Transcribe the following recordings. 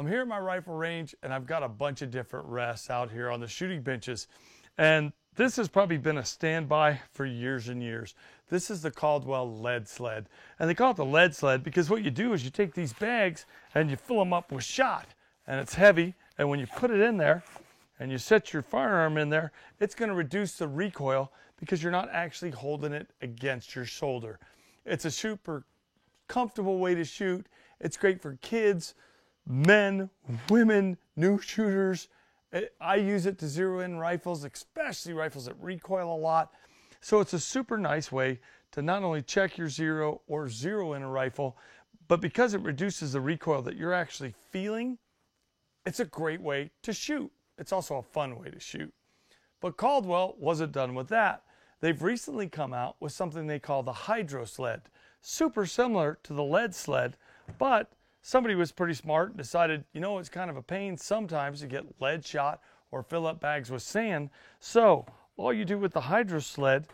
I'm here at my rifle range and I've got a bunch of different rests out here on the shooting benches. And this has probably been a standby for years and years. This is the Caldwell lead sled. And they call it the lead sled because what you do is you take these bags and you fill them up with shot. And it's heavy, and when you put it in there and you set your firearm in there, it's going to reduce the recoil because you're not actually holding it against your shoulder. It's a super comfortable way to shoot. It's great for kids, men, women, new shooters. I use it to zero in rifles, especially rifles that recoil a lot. So it's a super nice way to not only check your zero or zero in a rifle, but because it reduces the recoil that you're actually feeling, it's a great way to shoot. It's also a fun way to shoot. But Caldwell wasn't done with that. They've recently come out with something they call the Hydro Sled. Super similar to the lead sled, but somebody was pretty smart and decided, you know, it's kind of a pain sometimes to get lead shot or fill up bags with sand. So all you do with the Hydro Sled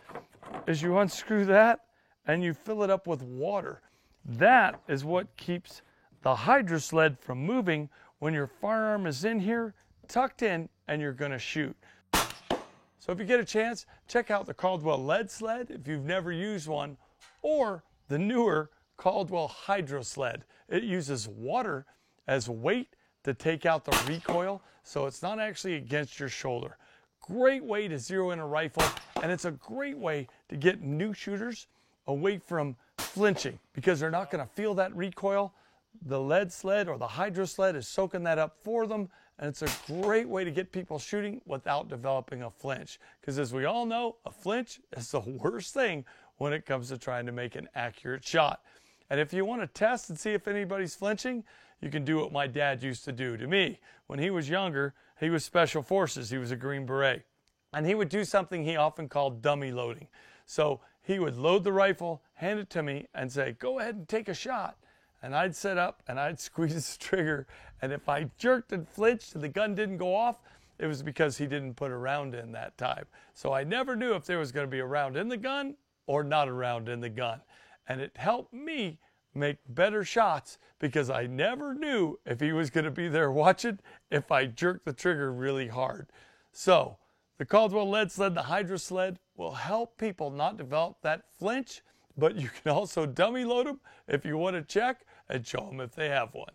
is you unscrew that and you fill it up with water. That is what keeps the Hydro Sled from moving when your firearm is in here, tucked in, and you're going to shoot. So if you get a chance, check out the Caldwell lead sled if you've never used one, or the newer Caldwell Hydro Sled. It uses water as weight to take out the recoil, so it's not actually against your shoulder. Great way to zero in a rifle, and it's a great way to get new shooters away from flinching because they're not going to feel that recoil. The lead sled or the Hydro Sled is soaking that up for them, and it's a great way to get people shooting without developing a flinch. Because as we all know, a flinch is the worst thing when it comes to trying to make an accurate shot. And if you want to test and see if anybody's flinching, you can do what my dad used to do to me. When he was younger, he was Special Forces. He was a Green Beret. And he would do something he often called dummy loading. So he would load the rifle, hand it to me, and say, go ahead and take a shot. And I'd set up and I'd squeeze the trigger. And if I jerked and flinched and the gun didn't go off, it was because he didn't put a round in that time. So I never knew if there was going to be a round in the gun or not a round in the gun. And it helped me make better shots because I never knew if he was going to be there watching if I jerked the trigger really hard. So the Caldwell lead sled, the Hydro Sled, will help people not develop that flinch, but you can also dummy load them if you want to check and show them if they have one.